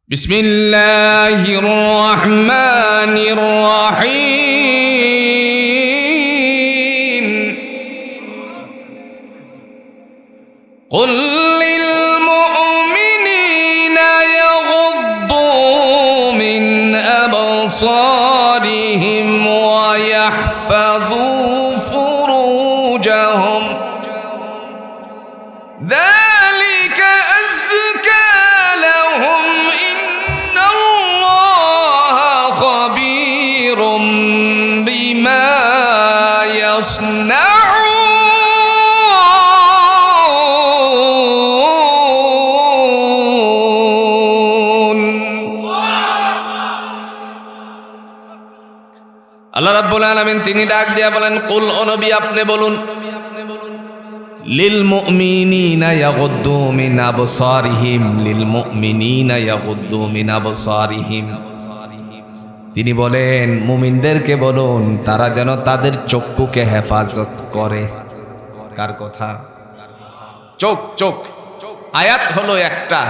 বিসমিল্লাহির রহমানির রহিম। কুল লিল মুমিনিনা ইয়াগুদ্দু মিন আবসারিহিম ওয়া ইয়াহফাযু ফুরুজাহুম যালিকা আযকা লাহুম ইন্নাল্লাহা খাবীরুম বিমা ইয়াসনাউন। আল্লাহ রাব্বুল আলামিন তিনি ডাক দিয়া বলেন, কুল ও নবী আপনি বলুন, লিল মুমিনিনা ইয়াগুদ্দু মিন আবসারিহিম, লিল মুমিনিনা ইয়াগুদ্দু মিন আবসারিহিম। তিনি বলেন মুমিনদেরকে বলুন তারা যেন তাদের চক্ষুকে হেফাজত করে। কার কথা? চোখ। চোখ আয়াত হলো একটা,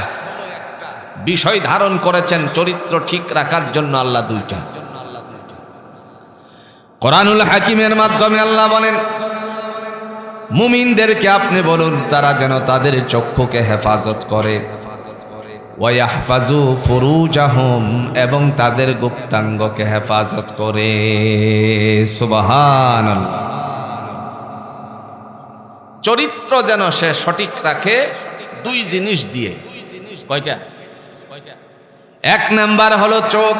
বিষয় ধারণ করেছেন চরিত্র ঠিক রাখার জন্য আল্লাহ দুইটা। কোরআনুল হাকিমের মাধ্যমে আল্লাহ বলেন মুমিনদেরকে আপনি বলুন তারা যেন তাদের চক্ষুকে হেফাজত করে, ওয়া ইয়াহফাজু ফুরুজাহুম, এবং তাদের গুপ্তাঙ্গকে হেফাজত করে। সুবহানাল্লাহ। চরিত্র যেন সে সঠিক রাখে দুই জিনিস দিয়ে। কয়টা? এক নাম্বার হলো চোখ।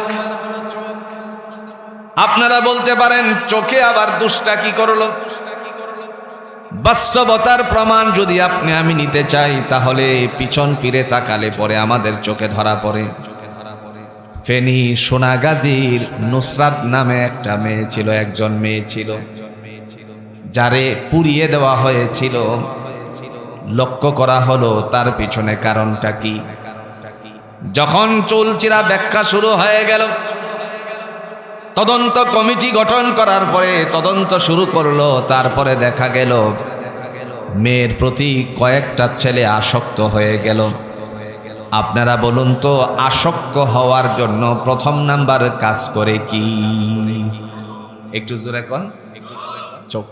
আপনারা বলতে পারেন চোখে আবার দুষ্টা কি করলো? বাস্তবতার প্রমাণ যদি আপনি আমি নিতে চাই তাহলে পিছন ফিরে তাকালে পরে আমাদের চোখে ধরা পড়ে। ফেনী সোনাগাজীর নুসরাত নামে একটা মেয়ে ছিল, একজন মেয়ে ছিল যারে পুড়িয়ে দেওয়া হয়েছিল। লক্ষ্য করা হলো তার পিছনে কারণটা কি। যখন চুলচিরা ব্যাখ্যা শুরু হয়ে গেল, তদন্ত কমিটি গঠন করার পরে তদন্ত শুরু করলো। তারপরে দেখা গেল মেয়ের প্রতি কয়েকটা ছেলে আসক্ত হয়ে গেল। আপনারা বলুন তো আসক্ত হওয়ার জন্য প্রথম নাম্বার কাজ করে কি? একটু জোরে কোন। চোখ।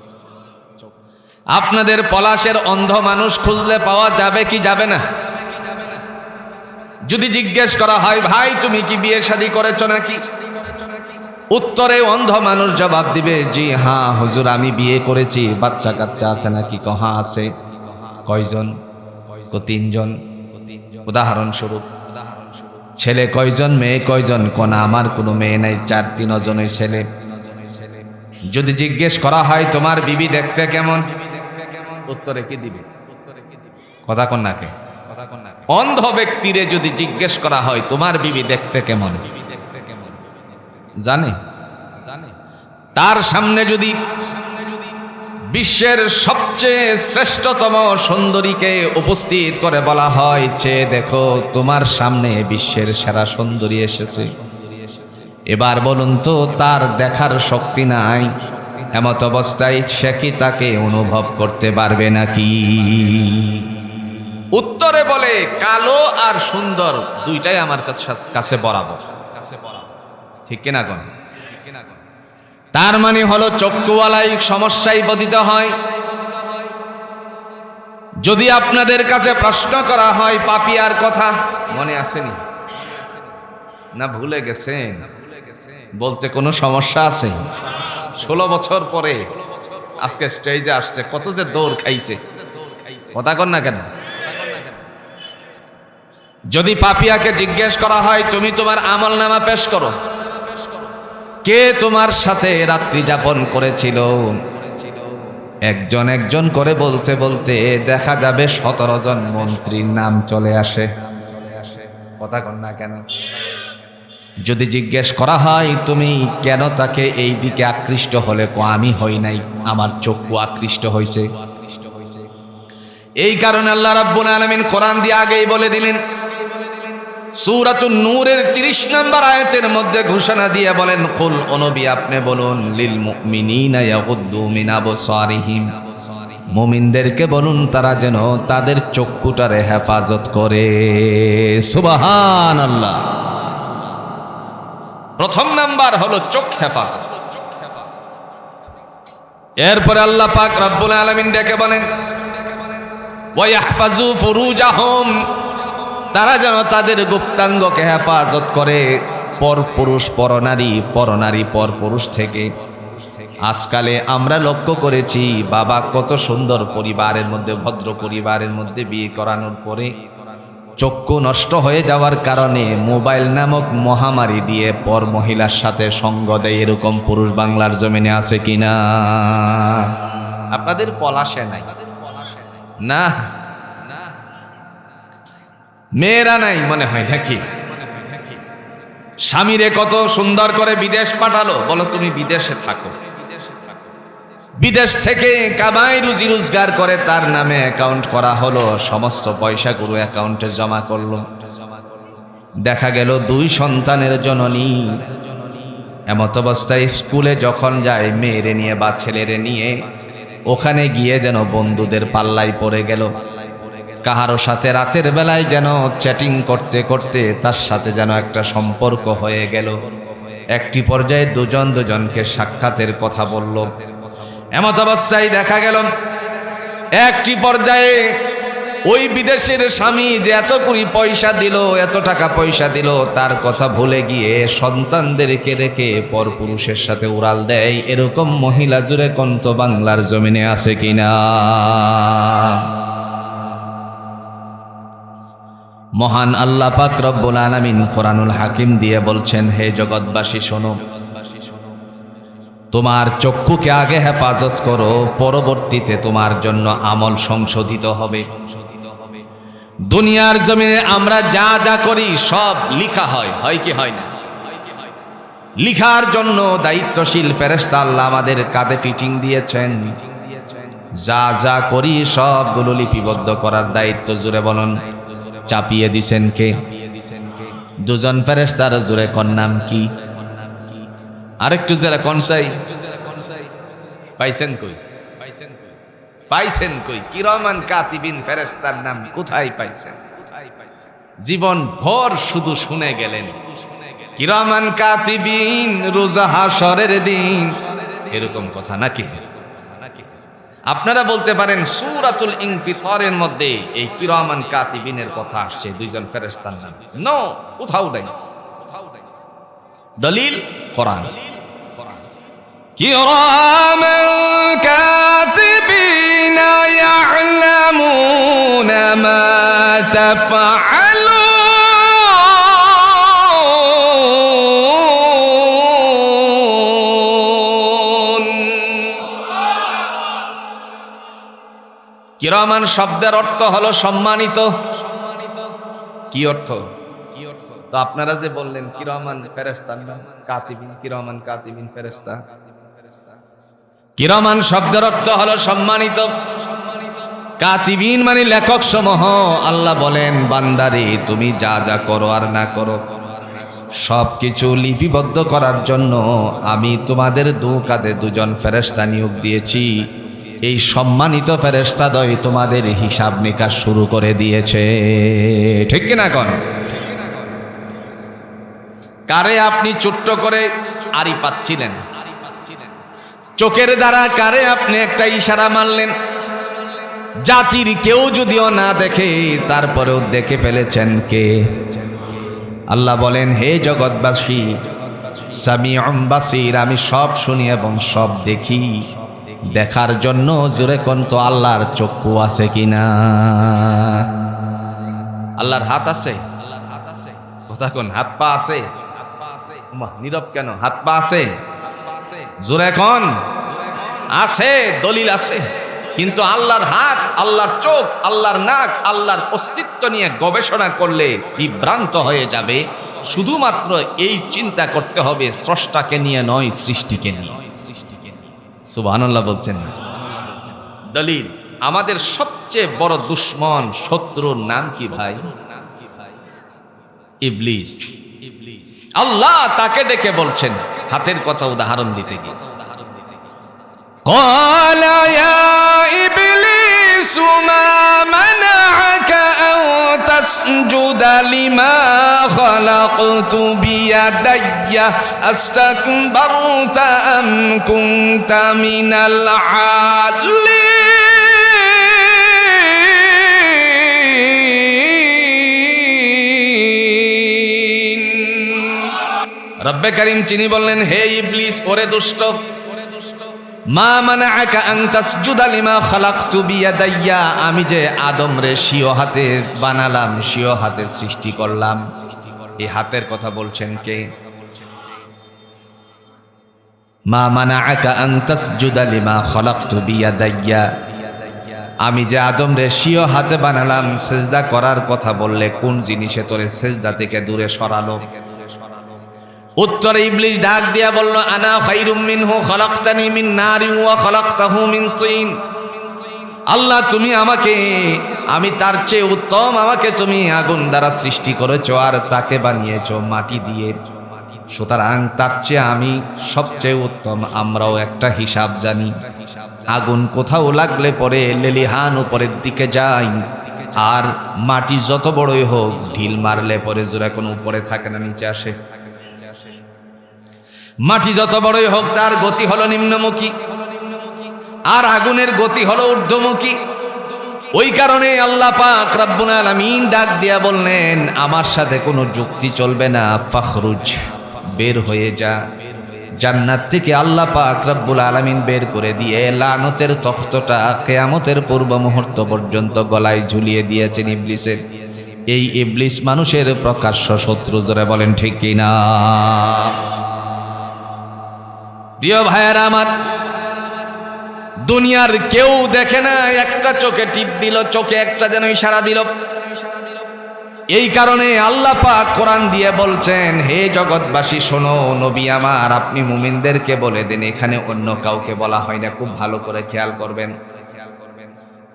আপনাদের পলাশের অন্ধ মানুষ খুঁজলে পাওয়া যাবে কি যাবে না? যদি জিজ্ঞেস করা হয় ভাই তুমি কি বিয়ে শাদী করেছো নাকি, উত্তরে অন্ধ মানুষ জবাব দিবে জি হ্যাঁ হুজুর আমি বিয়ে করেছি। বাচ্চা কাচ্চা আছে নাকি? কহা আছে। কয়জন? তিনজন। উদাহরণস্বরূপ ছেলে কয়জন, মেয়ে কয়জন? কোনা আমার কোনো মেয়ে নাই, 4-3 জনই ছেলে। যদি জিজ্ঞেস করা হয় তোমার বিবি দেখতে কেমন, উত্তরে কি দিবে? কথা কন নাকে। অন্ধ ব্যক্তিরে যদি জিজ্ঞেস করা হয় তোমার বিবি দেখতে কেমন, জানে? তার সামনে যদি বিশ্বের সবচেয়ে শ্রেষ্ঠতম সুন্দরীকে উপস্থিত করে বলা হয় চেয়ে দেখো তোমার সামনে বিশ্বের সেরা সুন্দরী এসেছে, এবার বলুন তো তার দেখার শক্তি নাই, এমত অবস্থায় সে কি তাকে অনুভব করতে পারবে নাকি? উত্তরে বলে কালো আর সুন্দর দুইটাই আমার কাছে বরাবর। ঠিক কিনা কোন? তার মানে হলো চক্ষুওয়ালাই সমস্যায় পতিত হয়। যদি আপনাদের কাছে প্রশ্ন করা হয় পাপিয়ার কথা, মনে আসেনি না ভুলে গেছেন? বলতে কোনো সমস্যা আছে? 16 বছর পরে আজকে স্টেজে আসছে, কত যে দৌড় খাইছে। কথা কন না কেন? যদি পাপিয়াকে জিজ্ঞেস করা হয় তুমি তোমার আমলনামা পেশ করো, কে তোমার সাথে রাত্রি যাপন করেছিল, একজন একজন করে বলতে বলতে দেখা যাবে 17 জন মন্ত্রীর নাম চলে আসে। কথা কন না কেন? যদি জিজ্ঞেস করা হয় তুমি কেন তাকে এই দিকে আকৃষ্ট হলে, আমি হই নাই, আমার চক্ষু আকৃষ্ট হয়েছে। এই কারণে আল্লাহ রাব্বুল আলামিন কোরআন দিয়ে আগেই বলে দিলেন, সূরাতুন নূরের 30 নম্বর আয়াতের মধ্যে ঘোষণা দিয়ে বলেন কুল ও নবী আপনি বলুন লিল মুমিনিনা ইয়াগুদ্দু মিন আবসারিহিম, মুমিনদেরকে বলুন তারা যেন তাদের চক্ষুটারে হেফাজত করে। সুবহানাল্লাহ। প্রথম নাম্বার হলো চোখ হেফাজত। এরপরে আল্লাহ পাক রব্বুল আলামিন ডেকে বলেন ওয়াহফাজু ফুরুজাহুম, তারা যেন তাদের গুপ্তাঙ্গকে হেফাজত করে পরপুরুষ পরনারী, পরনারী পরপুরুষ থেকে। আজকালে আমরা লক্ষ্য করেছি বাবা কত সুন্দর পরিবারের মধ্যে, ভদ্র পরিবারের মধ্যে বিয়ে করানোর পরে চক্ষু নষ্ট হয়ে যাওয়ার কারণে মোবাইল নামক মহামারী দিয়ে পর মহিলার সাথে সঙ্গ দেয়। এরকম পুরুষ বাংলার জমিনে আছে কিনা? আপনাদের পলাশে নাই না? মেয়েরা নাই মনে হয় নাকি? স্বামীরে কত সুন্দর করে বিদেশ পাঠালো, বলো তুমি বিদেশে থাকো। বিদেশ থেকে কামাই রুজি রোজগার করে তার নামে অ্যাকাউন্ট করা হলো, সমস্ত পয়সাগুলো অ্যাকাউন্টে জমা করলো। দেখা গেল 2 সন্তানের জননী। এমত অবস্থায় স্কুলে যখন যায় মেয়েরে নিয়ে বা ছেলেরে নিয়ে, ওখানে গিয়ে যেন বন্ধুদের পাল্লায় পড়ে গেল। কাহারো সাথে রাতের বেলায় যেন চ্যাটিং করতে করতে তার সাথে যেন একটা সম্পর্ক হয়ে গেল। একটি পর্যায়ে দুজনকে সাক্ষাতের কথা বলল। এমত অবস্থায় দেখা গেল একটি পর্যায়ে ওই বিদেশের স্বামী যে এত কোটি পয়সা দিল, এত টাকা পয়সা দিল, তার কথা ভুলে গিয়ে সন্তানদেরকে রেখে পরপুরুষের সাথে উড়াল দেয়। এরকম মহিলা জুড়ে কন্ত বাংলার জমিনে আছে কিনা? মহান আল্লাহ পাক রব্বুল আলামিন কোরআনুল হাকিম দিয়ে বলছেন, হে জগৎবাসী শোনো, তোমার চক্ষুকে আগে হেফাজত করো, পরবর্তীতে তোমার জন্য আমল সংশোধিত হবে। দুনিয়ার জমিনে আমরা যা যা করি সব লিখা হয়, হয় কি হয় না? লিখার জন্য দায়িত্বশীল ফেরেশতা আল্লাহ আমাদের কাঁধে ফিটিং দিয়েছেন। যা যা করি সবগুলো লিপিবদ্ধ করার দায়িত্ব জুড়ে বলুন চাপিয়ে দিছেন কে? 2 ফেরেশতার জুড়ে কোন নাম কি? আরেকটু যারা কনসাই পাইছেন কই? পাইছেন কই? কিরামান কাতিবিন ফেরেশতার নাম কোথায় পাইছেন? জীবন ভর শুধু শুনে গেলেন কিরামান কাতিবিন রোজা হাশরের দিন, এরকম কথা নাকি? আপনারা বলতে পারেন সূরাতুল ইনফিতারের মধ্যে এই কিরামান কাতিবিনের কথা আসছে 2 ফেরেশতার নাম। নো, কোথাও নাই। দলিল কোরআন। কিরামান কাতিবিনা ইয়ালামুনা মা তাফআলুন। কিরামান শব্দের অর্থ হলো সম্মানিত। কি অর্থ? তো আপনারা যে বললেন কিরামান ফেরেশতার নাম কাতিবিন, কিরামান কাতিবিন ফেরেশতা। কিরামান শব্দের অর্থ হলো সম্মানিত। কাতিবিন মানে লেখক সমূহ। আল্লাহ বলেন, বান্দারে তুমি যা যা করো আর না করো সবকিছু লিপিবদ্ধ করার জন্য আমি তোমাদের 2 কাঁধে 2 ফেরেশতা নিয়োগ দিয়েছি। এই সম্মানিত ফেরেশতাদ্বয় তোমাদের হিসাব নিকাশ শুরু করে দিয়েছে। ঠিক কিনা কোন? কারে আপনি ছোট্ট করে আড়ি পাচ্ছিলেন? চোখের দ্বারা কারে আপনি একটা ইশারা মারলেন? জাতির কেউ যদিও না দেখে তারপরেও দেখে ফেলেছেন কে? আল্লাহ বলেন, হে জগৎবাসী, সামিউম বাসীর, আমি সব শুনি এবং সব দেখি। দেখার জন্য জোরে কোন তো আল্লাহর চক্ষু আছে কিনা? আল্লাহর হাত আছে? কথা কোন? হাত পা আছে? নীরব কেন? হাত পা আছে? জোরে কোন? আছে, দলিল আছে। কিন্তু আল্লাহর হাত, আল্লাহর চোখ, আল্লাহর নাক, আল্লাহর অস্তিত্ব নিয়ে গবেষণা করলে বিভ্রান্ত হয়ে যাবে। শুধুমাত্র এই চিন্তা করতে হবে স্রষ্টাকে নিয়ে নয়, সৃষ্টিকে নিয়ে। সুবহানাল্লাহ বলছেন। দলিল, আমাদের সবচেয়ে বড় দুশ্মন, শত্রুর নাম কি ভাই? ইবলিস। আল্লাহ তাকে ডেকে বলছেন, হাতের কথা উদাহরণ দিতে গিয়ে, قال يا إبليس ما منعك أن تسجد لما خلقت بيدي أستكبرت أم كنت من العالين রব্বে করিম চিনি বললেন, হে ইবলিস, ওরে দুষ্ট, মা মানাআকা আন তাসজুদা লিমা খালাকতু বিয়াদাইয়া, আমি যে আদম রে স্বীয় হাতে বানালাম, স্বীয় হাতে সৃষ্টি করলাম। এই হাতের কথা বলছেন কে? মা মানাআকা আন তাসজুদা লিমা খালাকতু বিয়াদাইয়া, আমি যে আদম রে স্বীয় হাতে বানালাম, সেজদা করার কথা বললে কোন জিনিসে তোরে সেজদা থেকে দূরে সরালো? উত্তরে ইবলিস ডাক দিয়া বলল, আনা খায়রুম মিনহু খালাকতানি মিন নারিন ওয়া খালাকতাহু মিন তিন। আল্লাহ, তুমি আমাকে, আমি তার চেয়ে উত্তম, আমাকে তুমি আগুন দ্বারা সৃষ্টি করেছো আর তাকে বানিয়েছো মাটি দিয়ে, সুতরাং তার চেয়ে আমি সবচেয়ে উত্তম। আমরাও একটা হিসাব জানি, আগুন কোথাও লাগলে পরে লেলিহান উপরের দিকে যায়, আর মাটি যত বড়ই হোক ঢিল মারলে পরে জোরে কোনো উপরে থাকে না, নিচে আসে। মাটি যত বড়ই হোক তার গতি হলো নিম্নমুখী, আর আগুনের গতি হলো ঊর্ধ্বমুখী। ওই কারণে আল্লাহ পাক রব্বুল আলামিন ডাক দিয়া বললেন, আমার সাথে কোনো যুক্তি চলবে না, ফখরুজ, বের হয়ে যা। জান্নাত থেকে আল্লাহ পাক রব্বুল আলামিন বের করে দিয়ে লানতের তখ্তটা কিয়ামতের পূর্ব মুহূর্ত পর্যন্ত গলায় ঝুলিয়ে দিয়েছেন ইবলিসের। এই ইবলিস মানুষের প্রকাশ্য শত্রু, জোরে বলেন ঠিক কিনা? প্রিয় ভাইয়ারা আমার, দুনিয়ার কেউ দেখে না, একটা চোখে টিপ দিল, চোখে একটা যেন ইশারা দিল। এই কারণে আল্লাহ পাক কোরআন দিয়ে বলছেন, হে জগৎবাসী শোনো, নবী আমার, আপনি মুমিনদেরকে বলে দেন, এখানে অন্য কাউকে বলা হয় না, খুব ভালো করে খেয়াল করবেন।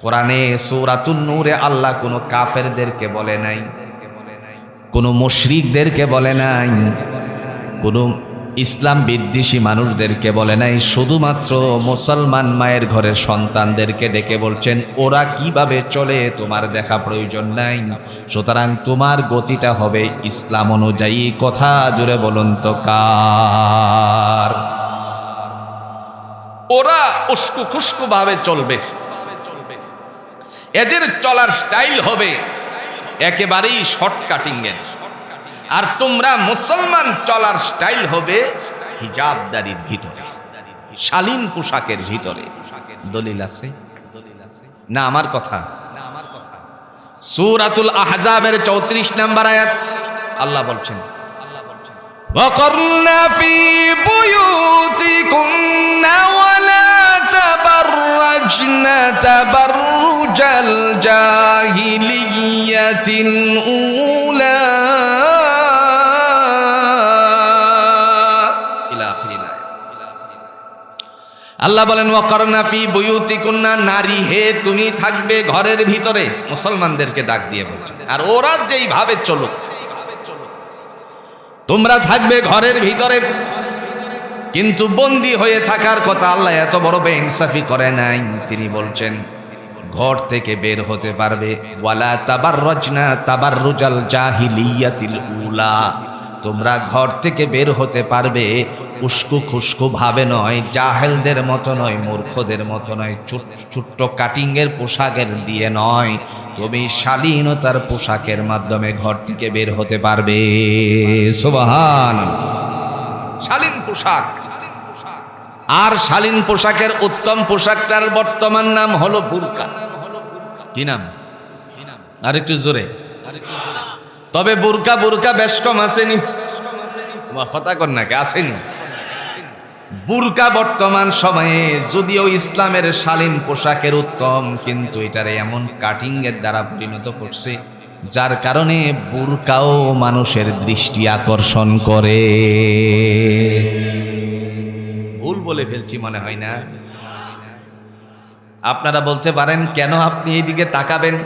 কোরআনে সূরাতুন নূরে আল্লাহ কোনো কাফেরদেরকে বলে নাই, কোনো মুশরিকদেরকে বলে নাই, কোনো ইসলাম বিদ্বেষী মানুষদেরকে বলে নাই, শুধুমাত্র মুসলমান মায়ের ঘরের সন্তানদেরকে ডেকে বলছেন, ওরা কিভাবে চলে তোমার দেখা প্রয়োজন নাই, সুতরাং তোমার গতিটা হবে ইসলাম অনুযায়ী। কথা জুড়ে বলুন তো কার? ওরা উস্কু খুস্কু ভাবে চলবে, এদের চলার স্টাইল হবে একেবারেই শর্টকাটিং এর, আর তোমরা মুসলমান চলার স্টাইল হবে হিজাবদারির ভিতরে, শালীন পোশাকের ভিতরে। দলিল আছে না আমার কথা? সূরাতুল আহজাবের 34 নম্বর আয়াত আল্লাহ বলছেন, ওয়াকারনা ফি বুয়ুতিকুন্না ওয়ালা তাবাররাজনা তাবাররুজাল জাহিলিয়াতিল উলা। আল্লাহ বলেন, ওয়াকারনা ফি বুয়ুতিকুন্না, নারী হে তুমি থাকবে ঘরের ভিতরে। মুসলমানদেরকে ডাক দিয়ে বলছে, আর ওরা যেইভাবে চলুক, তোমরা থাকবে ঘরের ভিতরে। কিন্তু বন্দী হয়ে থাকার কথা আল্লাহ এত বড় বেইনসাফি করে নাই, তিনি বলছেন ঘর থেকে বের হতে পারবে। ওয়ালা তাবাররাজনা তাবাররুজাল জাহিলিয়াতিল উলা, তোমরা ঘর থেকে বের হতে পারবে উস্কু খুস্কু ভাবে নয়, জাহেলদের মতো নয়, মূর্খদের মতো নয়, ছোট্ট কাটিংয়ের পোশাকের দিয়ে নয়, তুমি শালীনতার পোশাকের মাধ্যমে ঘর থেকে বের হতে পারবে। সুবহানাল্লাহ। শালীন পোশাক, আর শালীন পোশাকের উত্তম পোশাকটার বর্তমান নাম হলো বুরকা। কি নাম? আরেকটু জোরে। তবে বুরকা বুরকা বেশ কম আসেনি, কথা কর নাকি, আসেনি। বুরকা বর্তমান সময়ে যদিও ইসলামের শালীন পোশাকের উত্তম, কিন্তু এটারে এমন কাটিং এর দ্বারা পরিণত করছে যার কারণে বুরকাও মানুষের দৃষ্টি আকর্ষণ করে। ভুল বলে ফেলছি মনে হয় না? আপনারা বলতে পারেন, কেন আপনি এইদিকে তাকাবেন?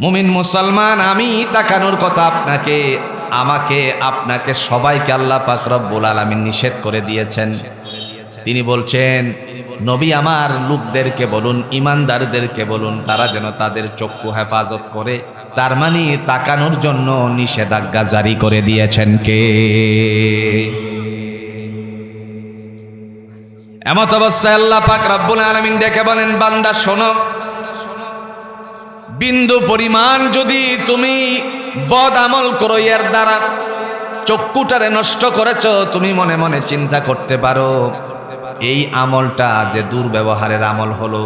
মুমিন মুসলমান, আমি তাকানোর কথা আপনাকে, আমাকে, আপনাকে, সবাইকে আল্লাহ পাক রব্বুল আলামিন নিষেধ করে দিয়েছেন। তিনি বলছেন, নবী আমার লোকদেরকে বলুন, ইমানদারদেরকে বলুন, তারা যেন তাদের চক্ষু হেফাজত করে। তার মানে তাকানোর জন্য নিষেধাজ্ঞা জারি করে দিয়েছেন কে? এমত অবস্থায় আল্লাহ পাক রব্বুল আলামিন ডেকে বলেন, বান্দা শোনো, বিন্দু পরিমাণ যদি তুমি বদ আমল করো, এর দ্বারা চক্ষুটারে নষ্ট করেছো, তুমি মনে মনে চিন্তা করতে পারো এই আমলটা যে দুর্ব্যবহারের আমল হলো,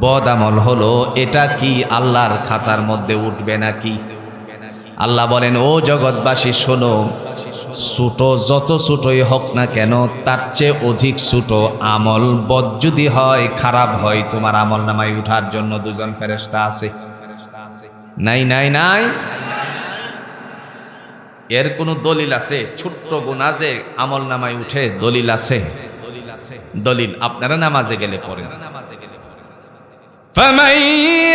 বদ আমল হলো, এটা কি আল্লাহর খাতার মধ্যে উঠবে নাকি? আল্লাহ বলেন, ও জগৎবাসী শোনো, ছোট যত ছোটই হোক না কেন, তার চেয়ে অধিক ছোট আমল বদ যদি হয়, খারাপ হয়, তোমার আমল নামায় উঠার জন্য দুজন ফেরেশতা আছে। নাই নাই নাই, এর কোন দলিল আছে? ছোট্ট গুনাহ যে আমল নামায় উঠে, দলিল আছে? দলিল আপনারা নামাজে গেলে পড়েন। فَمَن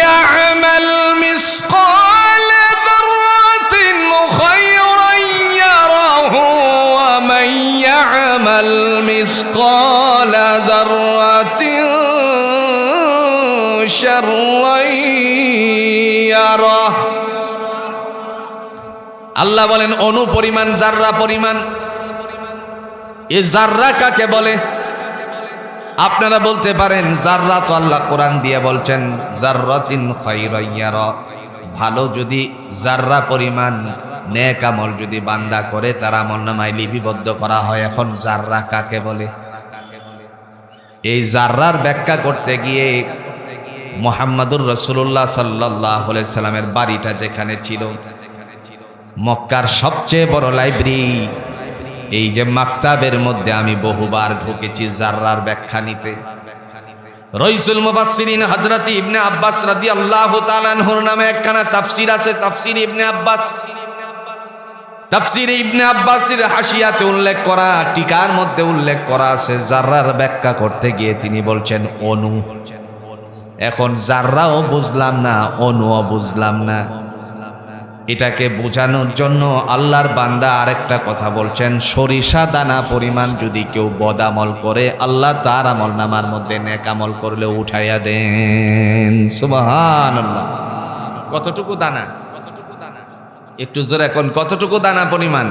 يَعْمَلْ مِثْقَالَ ذَرَّةٍ خَيْرًا يَرَهُ وَمَن يَعْمَلْ مِثْقَالَ ذَرَّةٍ شَرًّا يَرَهُ। আল্লাহ বলেন, অনুপরিমাণ, জাররা পরিমাণ। এই জাররা কাকে বলে? আপনারা বলতে পারেন জাররা তো আল্লাহ কোরআন দিয়ে বলছেন জাররাতিন খায়রান ইয়ারা, ভালো যদি জাররা পরিমাণ নেক আমল যদি বান্দা করে, তার আমলনামায় লিপিবদ্ধ করা হয়। এখন জাররা কাকে বলে? এই জাররার ব্যাখ্যা করতে গিয়ে মুহাম্মদুর রাসূলুল্লাহ সাল্লাল্লাহু আলাইহি সাল্লামের বাড়িটা যেখানে ছিল, মক্কার সবচেয়ে বড় লাইব্রেরি, এই যে মাকতাবের মধ্যে আমি বহুবার ঢুকেছি জাররার ব্যাখ্যা নিতে। রাইসুল মুফাসসিরিন হযরত ইবনে আব্বাস রাদিয়াল্লাহু তাআলা আনহুর নামে একখানা তাফসীর আছে, তাফসীর ইবনে আব্বাস। তাফসীর ইবনে আব্বাসের হাশিয়াতে উল্লেখ করা, টিকার মধ্যে উল্লেখ করা আছে, জাররার ব্যাখ্যা করতে গিয়ে তিনি বলছেন অণু। এখন জাররাও বুঝলাম না, অণুও বুঝলাম না। এটাকে বোঝানোর জন্য আল্লাহর বান্দা আরেকটা কথা বলছেন, সরিষা দানা পরিমাণ যদি কেউ বদামল করে, আল্লাহ তার আমল নামার মধ্যে নেক আমল করলে উঠাইয়া দেন। সুবহানাল্লাহ। কতটুকু দানা? একটু জোরে এখন, কতটুকু দানা পরিমাণ?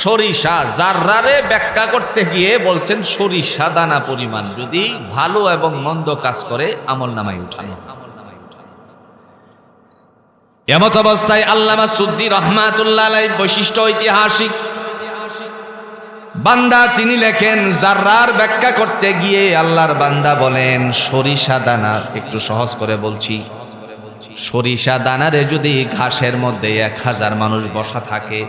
সরিষা। জাররারে ব্যাখ্যা করতে গিয়ে বলছেন সরিষা দানা পরিমাণ যদি ভালো এবং মন্দ কাজ করে আমল নামায় উঠানো। এমত অবস্থায় আল্লামা সুদ্দী রাহমাতুল্লাহ আলাইহি বৈশিষ্ট্য ঐতিহাসিক বান্দা, তিনি লেখেন জাররার ব্যাখ্যা করতে গিয়ে আল্লাহর বান্দা বলেন সরিষা দানা, একটু সহজ করে বলছি, সরিষা দানারে যদি ঘাসের মধ্যে 1000 মানুষ বসা থাকে,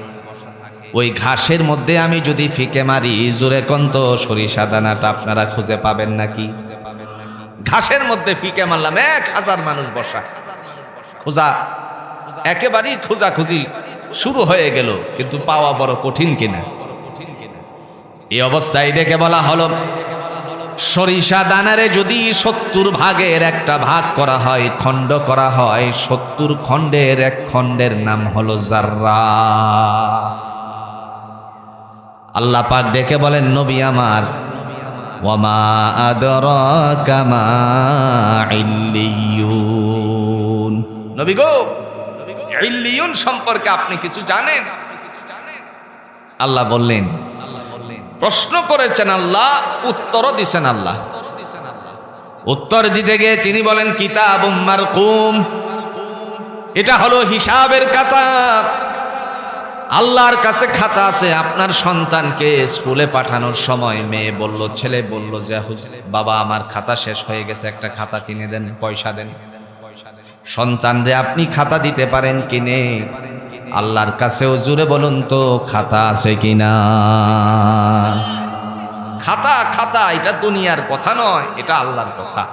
ওই ঘাসের মধ্যে আমি যদি ফিকে মারি, জোরে কোন তো সরিষা দানাটা আপনারা খুঁজে পাবেন নাকি? ঘাসের মধ্যে ফিকে মারলাম, 1000 মানুষ বসা, খোঁজা একেবারেই খোঁজাখুঁজি শুরু হয়ে গেল, কিন্তু পাওয়া বড় কঠিন কিনা। এই অবস্থায় ডেকে বলা হলো, সরিষা দানারে যদি 70 ভাগের একটা ভাগ করা হয়, খণ্ড করা হয়, 70 খণ্ডের এক খণ্ডের নাম হলো জাররা। আল্লাহ পাক ডেকে বলেন, নবী আমার, ওয়ামা আদরাকা মা ইল্লিয়ুন, নবী গো, ইল্লিয়ুন সম্পর্কে আপনি কিছু জানেন? আল্লাহ বললেন, প্রশ্ন করেছেন আল্লাহ, উত্তরও দিছেন আল্লাহ। উত্তর দিতে গিয়ে তিনি বলেন কিতাবুম মারকুম, এটা হলো হিসাবের খাতা। আল্লাহর কাছে খাতা আছে। আপনার সন্তানকে স্কুলে পাঠানোর সময় মেয়ে বলল, ছেলে বলল যে বাবা আমার খাতা শেষ হয়ে গেছে, একটা খাতা কিনে দেন, পয়সা দেন। সন্তানরে আপনি খাতা দিতে পারেন কিনে? আল্লাহর কাছেও জুড়ে বলুন তো খাতা আছে কিনা? খাতা খাতা, এটা দুনিয়ার কথা নয়, এটা আল্লাহর কথা।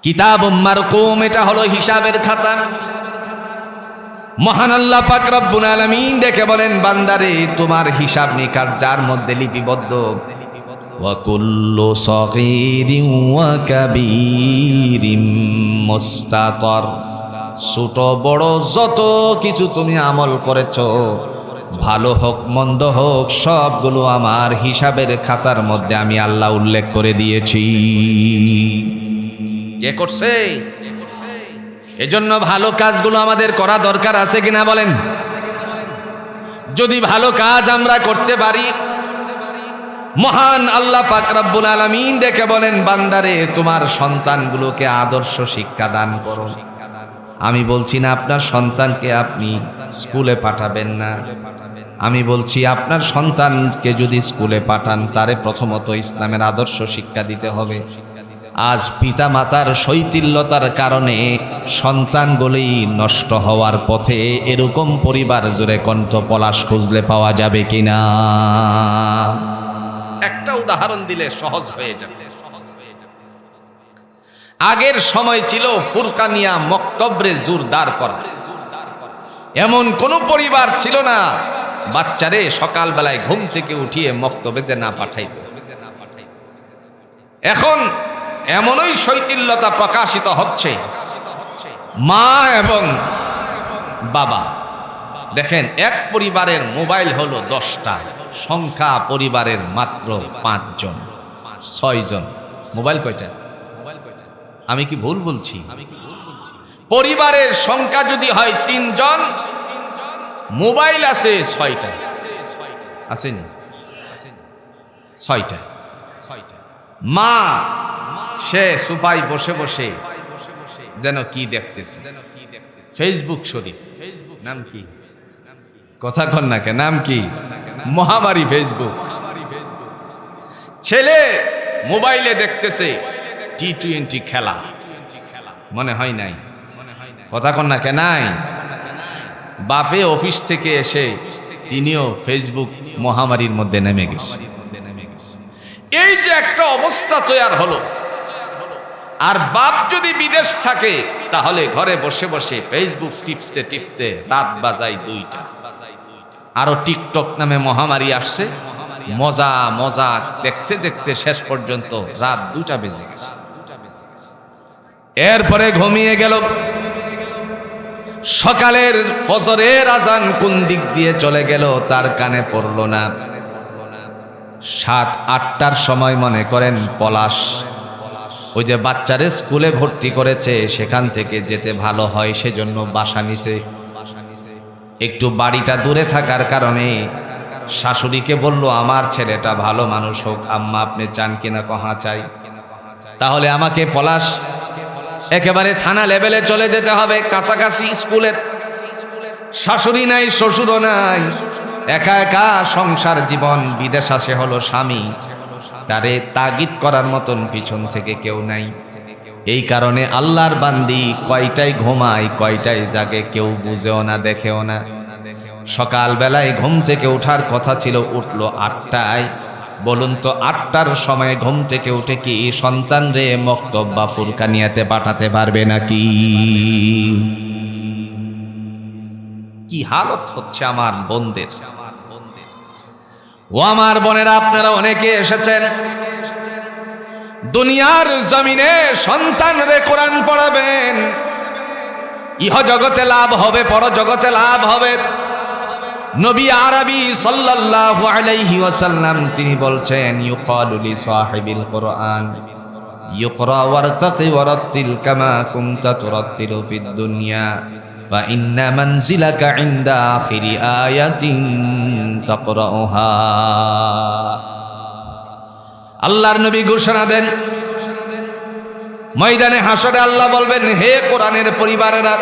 কিতাবুম মারকুম, এটা হলো হিসাবের খাতা। মহান আল্লাহ পাক রব্বুল আলামিন দেখে বলেন, বান্দারে তোমার হিসাব নিকাশ যার মধ্যে লিপিবদ্ধ, ওয়া কুল্লু সগীরিন ওয়া কাবীরিন মুস্তাতর, ছোট বড় যত কিছু তুমি আমল করেছো, ভালো হোক মন্দ হোক সবগুলো আমার হিসাবের খাতার মধ্যে আমি আল্লাহ উল্লেখ করে দিয়েছি। কে করছে? এজন্য ভালো কাজগুলো আমাদের করা দরকার আছে কিনা বলেন? যদি ভালো কাজ আমরা করতে পারি, মহান আল্লাহ পাক রব্বুল আলামিন দেখে বলেন, বান্দারে তোমার সন্তানগুলোকে আদর্শ শিক্ষা দান করো। আমি বলছি না আপনার সন্তানকে আপনি স্কুলে পাঠাবেন না, আমি বলছি আপনার সন্তানকে যদি স্কুলে পাঠান তারে প্রথমত ইসলামের আদর্শ শিক্ষা দিতে হবে। আজ পিতা মাতার শৈথিল্যতার কারণে সন্তানগুলি নষ্ট হওয়ার পথে, এরকম পরিবার জুড়ে কণ্ঠ পলাশ খুঁজলে পাওয়া যাবে কিনা? একটা উদাহরণ দিলে সহজ হয়ে যাবে। আগের সময় ছিল ফুরকানিয়া মক্তবরে জোরদার করা, এমন কোন পরিবার ছিল না বাচ্চারে সকালবেলায় ঘুম থেকে উঠিয়ে মক্তবে যে না পাঠাইত। এখন এমনই শৈথিল্যতা প্রকাশিত হচ্ছে, মা এবং বাবা দেখেন এক পরিবারের মোবাইল হলো 10টা, সংখ্যা পরিবারের মাত্র 5 জন 6 জন। মোবাইল কয়টা? আমি কি ভুল বলছি? পরিবারের সংখ্যা যদি হয় 3 জন, মোবাইল আছে 6টা, আসেনি 6টা। মা সে সোফায় বসে বসে যেন কি দেখতেছে, ফেসবুক শরীফ। নাম কি? কথা কন না কে? নাম কি? মহামারী ফেসবুক। ছেলে মোবাইলে দেখতেছে T20 খেলা, মনে হয় নাই? কথা কন না কে? নাই। বাপে অফিস থেকে এসে তিনিও ফেসবুক মহামারীর মধ্যে নেমে গেছে। এই যে একটা অবস্থা তৈরি হলো, আর বাপ যদি বিদেশ থাকে তাহলে ঘরে বসে বসে ফেসবুক টিপতে টিপতে রাত বাজায় 2টা। আরো টিকটক নামে মহামারী আসছে, মজা মজা দেখতে দেখতে শেষ পর্যন্ত রাত 2টা বেজে গেছে। এরপরে ঘুমিয়ে গেল। সকালের ফজরের আজান কোন দিক দিয়ে চলে গেল তার কানে পড়ল না। 7-8টার সময় মনে করেন পলাশ, ওই যে বাচ্চারে স্কুলে ভর্তি করেছে সেখান থেকে যেতে ভালো হয় সেজন্য বাসা নিছে। একটু বাড়িটা দূরে থাকার কারণে শাশুড়িকে বলল, আমার ছেলেটা ভালো মানুষ হোক, আম্মা আপনি চান কিনা? কহা চাই। তাহলে আমাকে পলাশ একেবারে থানা লেভেলে চলে যেতে হবে, কাছাকাছি স্কুলের। শাশুড়ি নাই, শ্বশুরও নাই, একা একা সংসার জীবন। বিদেশ আসে হলো স্বামী, তারে তাগিদ করার মতন পিছন থেকে কেউ নাই। এই কারণে আল্লাহর বান্দি কয়টায় ঘুমায় কয়টায় জাগে কেউ বুঝেও না, দেখেও না। সকাল বেলায় ঘুম থেকে ওঠার কথা ছিল, উঠল 8টায়। বলুন তো 8টার সময় ঘুম থেকে উঠে কি সন্তান রে মক্তব বা ফুরকানিয়াতে পাঠাতে পারবে নাকি? কি হালত হচ্ছে আমার বোনদের। ও আমার বোনেরা, আপনারা অনেকে এসেছেন দুনিয়ার জমিনে সন্তান রে কোরআন পড়াবেন, ইহ জগতে লাভ হবে, পর জগতে লাভ হবে। নবী আরবি সাল্লাল্লাহু আলাইহি ওয়াসাল্লাম তিনি বলছেন, ইউকালু লি সাহিবিল কুরআন ইকরা ওয়ারতাকি ওয়ারাতিল কামা কুনতা তুরাতিলু ফিদ দুনিয়া ফা ইন্না মানজিলাকা ইনদা আখিরি আয়াতিন তাকরাউহা। আল্লাহর নবী ঘোষণা দেন, ময়দানে হাসরে আল্লাহ বলবেন, হে কোরআনের পরিবারেরা,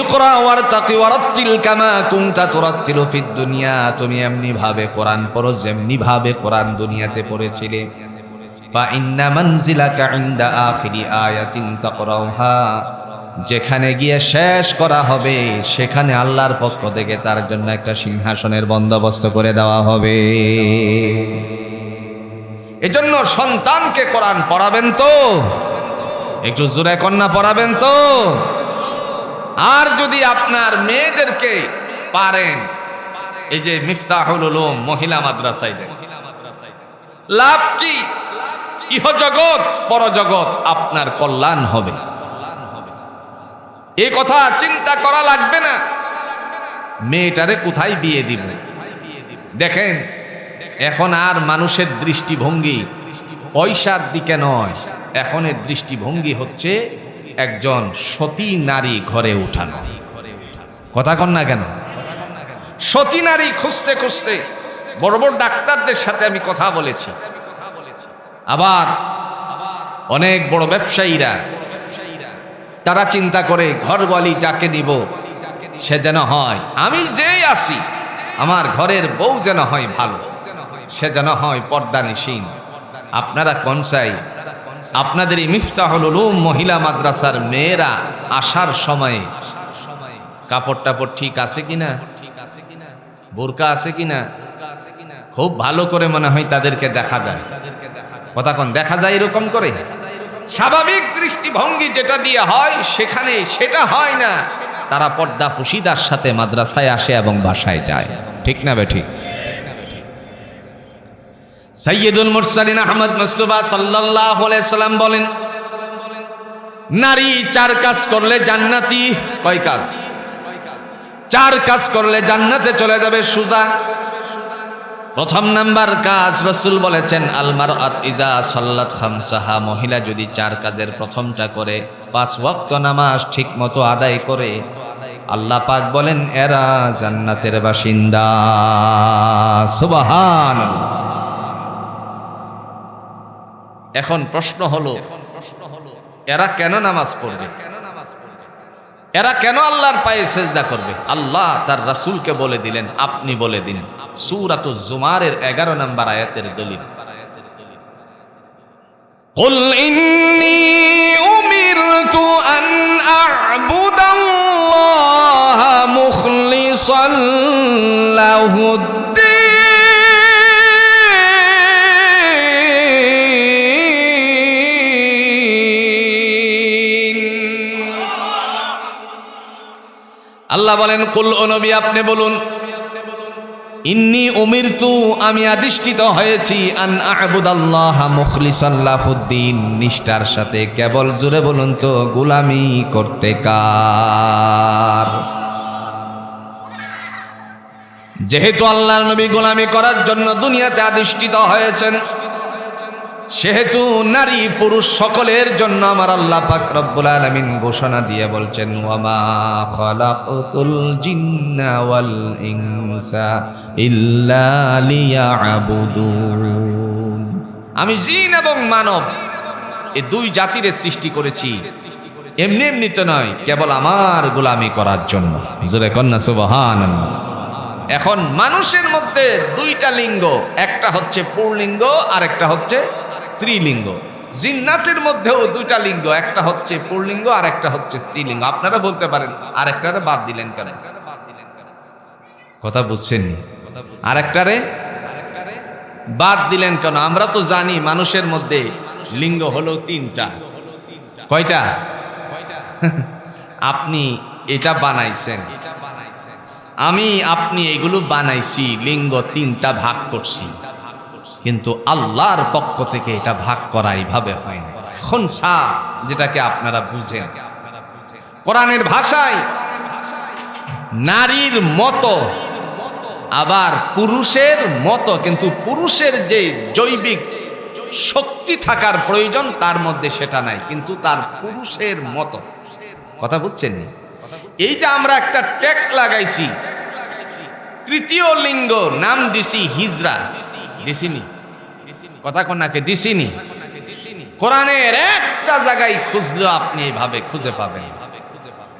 ইকরা ওয়ারতাকি ওয়ারাতিল কামা কুনতা তুরাতিলু ফিদ দুনিয়া, তুমি এমনি ভাবে কোরআন পড়ো যেমনি ভাবে কোরআন দুনিয়াতে পড়েছিলে। ফা ইন্না মানজিলাকা ইনদা আখিরি আয়াতিন তাকরাউহা, যেখানে গিয়ে শেষ করা হবে সেখানে আল্লাহর পক্ষ থেকে তার জন্য একটা সিংহাসনের বন্দোবস্ত করে দেওয়া হবে। এজন্য সন্তানকে কোরআন পড়াবেন তো, একটু জোরে কন্যা পড়াবেন তো। আর যদি আপনার মেয়েদেরকে পারেন, এই যে মিফতাহুল উলুম মহিলা মাদ্রাসায় দেন, লাভ কি? ইহ জগৎ পর জগৎ আপনার কল্যাণ হবে। এই কথা চিন্তা করা লাগবে না। মেয়েটারে কোথায় বিয়ে দিব? দেখেন, এখন আর মানুষের দৃষ্টিভঙ্গি পয়সার দিকে নয়, এখন এর দৃষ্টিভঙ্গি হচ্ছে একজন সতী নারী ঘরে উঠানো। কথা কন না কেন? সতী নারী খুঁজতে খুঁজতে বড় বড় ডাক্তারদের সাথে আমি কথা বলেছি, আবার অনেক বড় ব্যবসায়ীরা তারা চিন্তা করে ঘরওয়ালি যাকে নিব সে যেন হয়, আমি যেই আসি আমার ঘরের বউ যেন হয় ভালো, সে যেন হয় পর্দানিসীন। আপনারা কোন চাই? আপনাদের এই মিফতাহুল উলুম মহিলা মাদ্রাসার মেয়েরা আসার সময় কাপড় টাপড় ঠিক আছে কিনা, বোরকা আছে কিনা, খুব ভালো করে মনে হয় তাদেরকে দেখা যায়। কথা কোন দেখা যায় এরকম করে? স্বাভাবিক দৃষ্টিভঙ্গি যেটা দিয়ে হয় সেখানে সেটা হয় না। তারা পর্দা পুশিদার সাথে মাদ্রাসায় আসে এবং বাসায় যায়, ঠিক না বেঠিক? সাইয়্যিদুল মুরসালিন আহমদ মুস্তাফা সাল্লাল্লাহু আলাইহি সাল্লাম বলেন, নারী 4 কাজ করলে জান্নাতি। কয় কাজ? 4 কাজ করলে জান্নাতে চলে যাবে সোজা। প্রথম নাম্বার কাজ রাসূল বলেছেন, আল মারআত ইজা সাল্লাত খামসাহা, মহিলা যদি 4 কাজের প্রথমটা করে, 5 ওয়াক্ত নামাজ ঠিকমতো আদায় করে, আল্লাহ পাক বলেন এরা জান্নাতের বাসিন্দা। সুবহানাল্লাহ। এখন প্রশ্ন হলো, এরা কেন নামাজ পড়বে? এরা কেন আল্লাহর পায়ে সেজদা করবে? আল্লাহ তার রাসূলকে বলে দিলেন, আপনি বলে দিন। সূরাতুজ জুমারের 11 নম্বর আয়াতের দলিল, কুল ইন্নী উমিরতু আন আ'বুদাল্লাহা মুখলিসান লাহুদ। আল্লাহ বলেন, কুল ও নবী আপনি বলুন, ইন্নী উমিরতু আমি আদিষ্ঠিত হয়েছি, আন আ'বুদাল্লাহা মুখলিসান লাহুদ্দিন, নিষ্ঠার সাথে, কেবল জোরে বলুন তো, গোলামি করতে কার? যেহেতু আল্লাহর নবী গোলামি করার জন্য দুনিয়াতে আদিষ্ঠিত হয়েছেন, সেহেতু নারী পুরুষ সকলের জন্য আমার আল্লাহ পাক রব্বুল আলামিন ঘোষণা দিয়ে বলছেন, ওয়ামা খালাকতুল জিন্না ওয়াল ইনসা ইল্লা লিয়াবুদুন, আমি জিন এবং মানব এই 2 জাতির সৃষ্টি করেছি, এমনি এমনি তো নয়, কেবল আমার গোলামি করার জন্য। জোরে কন্যা সুবহানাল্লাহ। এখন মানুষের মধ্যে 2টা লিঙ্গ, একটা হচ্ছে পুল্লিঙ্গ আর একটা হচ্ছে স্ত্রীলিঙ্গ। জিন্নাতের মধ্যেও 2টা লিঙ্গ, একটা হচ্ছে পুল্লিঙ্গ আর একটা হচ্ছে স্ত্রীলিঙ্গ। আপনারা বলতে পারেন আরেকটারে বাদ দিলেন কেন? কথা বুঝছেন? আরেকটারে বাদ দিলেন কেন? আমরা তো জানি মানুষের মধ্যে লিঙ্গ হলো 3টা। কয়টা? আপনি এটা বানাইছেন, আমি আপনি এগুলো বানাইছি, লিঙ্গ 3টা ভাগ করছি, কিন্তু আল্লাহর পক্ষ থেকে এটা ভাগ করা এইভাবে হয় না। খুনসা যেটাকে আপনারা বুঝেন, কোরআনের ভাষায় নারীর মতো আবার পুরুষের মতো, কিন্তু পুরুষের যে জৈবিক শক্তি থাকার প্রয়োজন তার মধ্যে সেটা নাই, কিন্তু তার পুরুষের মতো। কথা বুঝছেন? এই যে আমরা একটা ট্যাগ লাগাইছি, 3য় লিঙ্গ নাম দিছি হিজরা, দিছিনি? কথা কোনাকে দিছিনি? কোরআনের একটা জায়গায় খুঁজলেও আপনি এইভাবে খুঁজে পাবেন,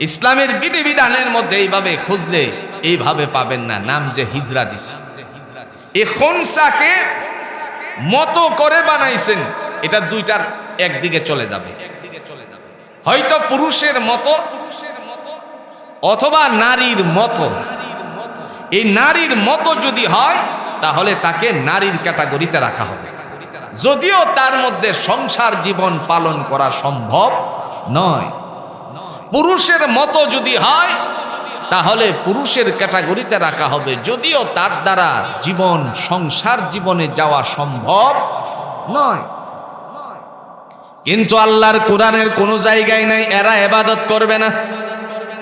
ইসলামের বিধিবিধানের মধ্যে এইভাবে খুঁজলে এইভাবে পাবেন না। নাম যে হিজরা দিছি, এই খুনসাকে মতো করে বানাইছেন, এটা 2টার একদিকে চলে যাবে, হয়তো পুরুষের মতো অথবা নারীর মতো। এই নারীর মতো যদি হয় তাহলে তাকে নারীর ক্যাটাগরিতে রাখা হবে, যদিও তার মধ্যে সংসার জীবন পালন করা সম্ভব নয়। পুরুষের মতো যদি হয় তাহলে পুরুষের ক্যাটাগরিতে রাখা হবে, যদিও তার দ্বারা জীবন সংসার জীবনে যাওয়া সম্ভব নয়। কিন্তু আল্লাহর কোরআনের কোনো জায়গায় নাই এরা ইবাদত করবে না।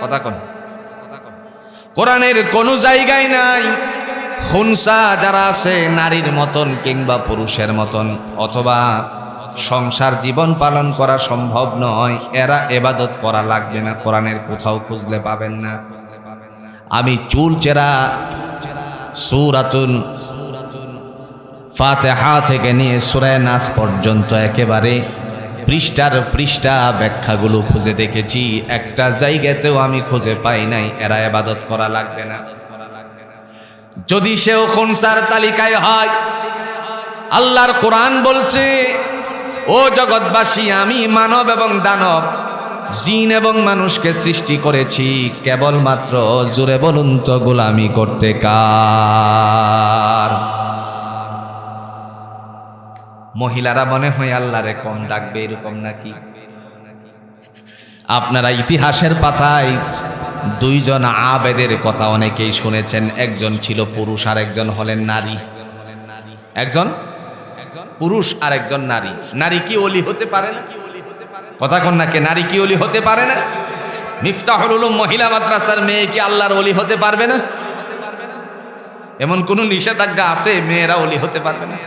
কথা কোন? কোরআনের কোনো জায়গায় নাই খুনসা যারা আছে নারীর মতন কিংবা পুরুষের মতন, অথবা সংসার জীবন পালন করা সম্ভব নয়, এরা ইবাদত করা লাগবে না, কোরআনের কোথাও খুঁজলে পাবেন না। আমি চুলচেরা সূরাতুল ফাতিহা থেকে নিয়ে সূরা নাস পর্যন্ত একেবারে পৃষ্ঠার পৃষ্ঠা ব্যাখ্যাগুলো খুঁজে দেখেছি, একটা জায়গাতেও আমি খুঁজে পাই নাই এরা ইবাদত করা লাগবে না। যদি সেও খুনসার তালিকায় হয়, আল্লাহর কোরআন বলছে, ও জগৎবাসী, আমি মানব এবং দানব, জিন এবং মানুষকে সৃষ্টি করেছি কেবলমাত্র, জোরে বলুন তো, গোলামি করতে কার? মহিলারা মনে হয় আল্লাহরে কম ডাকবে, এরকম নাকি? আপনারা ইতিহাসের পাতায় দুইজন আবেদের কথা অনেকেই শুনেছেন, একজন ছিল পুরুষ আর একজন হলেন নারী। একজন পুরুষ আর একজন নারী। নারী কি ওলি হতে পারে না? কথা কন নাকি? নারী কি ওলি হতে পারে না? মিফতাহুল উলুম মহিলা মাদ্রাসার মেয়ে কি আল্লাহর ওলি হতে পারবে না? এমন কোন নিষেধাজ্ঞা আছে মেয়েরা ওলি হতে পারবে না?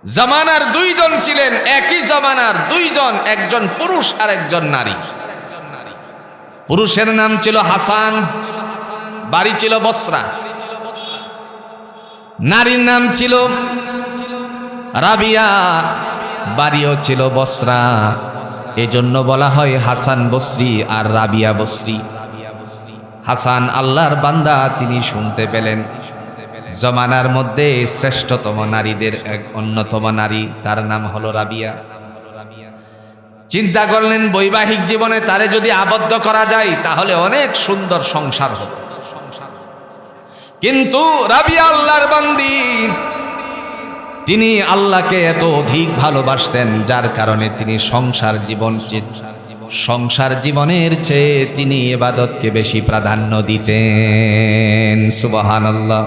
জামানার দুইজন ছিলেন, একই জামানার দুইজন, একজন পুরুষ আর একজন নারী। পুরুষের নাম ছিল হাসান, বাড়ি ছিল বসরা। নারীর নাম ছিল রাবিয়া, বাড়িও ছিল বসরা। এজন্য বলা হয় হাসান বসরি আর রাবিয়া বসরি। হাসান আল্লাহর বান্দা, তিনি শুনতে পেলেন জমানার মধ্যে শ্রেষ্ঠতম নারীদের এক অন্যতম নারী, তার নাম হলো রাবিয়া। চিন্তা করলেন বৈবাহিক জীবনে তারে যদি আবদ্ধ করা যায় তাহলে অনেক সুন্দর সংসার হবে। কিন্তু রাবিয়া আল্লাহর বান্দি, তিনি আল্লাহকে এত অধিক ভালোবাসতেন যার কারণে তিনি সংসার জীবনের চেয়ে তিনি ইবাদতকে বেশি প্রাধান্য দিতেন। সুবহানাল্লাহ।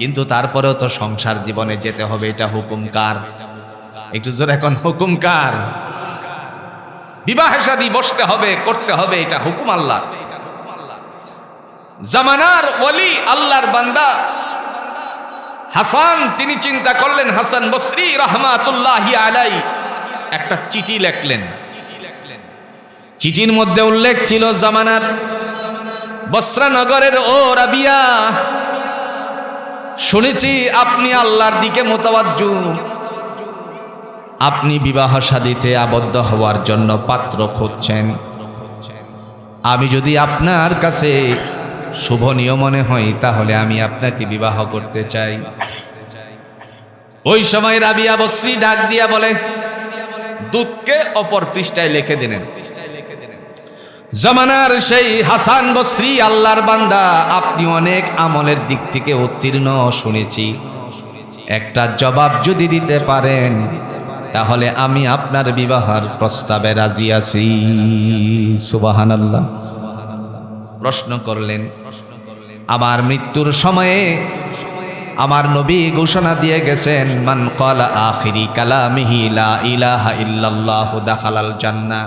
কিন্তু তারপরেও তো সংসার জীবনে যেতে হবে, এটা হুকুম কার? একটু জোরে এখন, হুকুম কার? বিবাহে শাদী বসতে হবে, করতে হবে, এটা হুকুম আল্লাহ। জামানার ওলি আল্লাহর বান্দা হাসান, তিনি চিন্তা করলেন, হাসান বসরি রাহমাতুল্লাহি আলাইহি একটা চিঠি লিখলেন। চিঠির মধ্যে উল্লেখ ছিল, জামানার বসরা নগরের ও রাবিয়া, শুনেছি আপনি আল্লাহর দিকে মুতাওয়াজ্জু, আপনি বিবাহ শাদীতে আবদ্ধ হওয়ার জন্য পাত্র খুঁজছেন। আমি যদি আপনার কাছে শুভনীয় মনে হয় তাহলে আমি আপনাকে বিবাহ করতে চাই। ওই সময় রাবিয়া বসরি ডাক দিয়া বলে, দূতকে অপর পৃষ্ঠায় লিখে দিলেন। জামানার সেই হাসান বসরি আল্লাহর বান্দা, আপনি অনেক আমলের দিক থেকে উত্তীর্ণ শুনেছি, একটা জবাব যদি দিতে পারেন তাহলে আমি আপনার বিবাহের প্রস্তাবে রাজি আছি। সুবহানাল্লাহ। প্রশ্ন করলেন, আমার মৃত্যুর সময়ে আমার নবী ঘোষণা দিয়ে গেছেন, মান ক্বালা আখিরি কালামিহি লা ইলাহা ইল্লাল্লাহু দাখালাল জান্নাহ।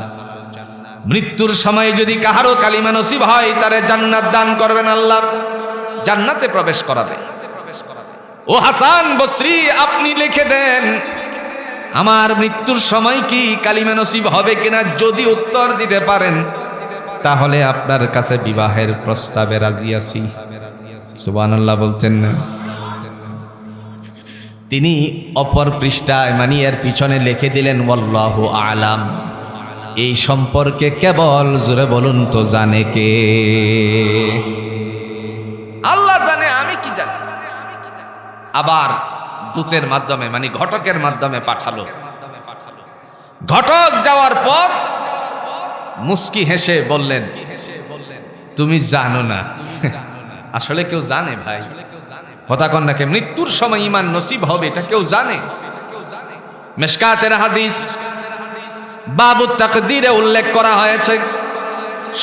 মৃত্যুর সময় যদি কাহারো কালিমা নসিব হয় তারে জান্নাত দান করবেন আল্লাহ, জান্নাতে প্রবেশ করাবে। ও হাসান বসরি, আপনি লিখে দেন আমার মৃত্যুর সময় কি কালিমা নসিব হবে কিনা, যদি উত্তর দিতে পারেন তাহলে আপনার কাছে বিবাহের প্রস্তাবে রাজি আছি। সুবহানাল্লাহ বলতেন না? তিনি অপর পৃষ্ঠায় মানে এর পিছনে লিখে দিলেন, ওয়াল্লাহু আলাম। এই সম্পর্কে কেবল জোরে বলুন তো জানে কে? আল্লাহ জানে, আমি কি জানি। আবার দূতের মাধ্যমে মানে ঘটকের মাধ্যমে পাঠালো। ঘটক যাওয়ার পর মুস্কি হেসে বললেন, তুমি জানো না। আসলে কেউ জানে ভাই? কথা কন নাকি? মৃত্যুর সময় ঈমান নসিব হবে এটা কেউ জানে? মিশকাতের হাদিস বাবু তাকদীরে উল্লেখ করা হয়েছে,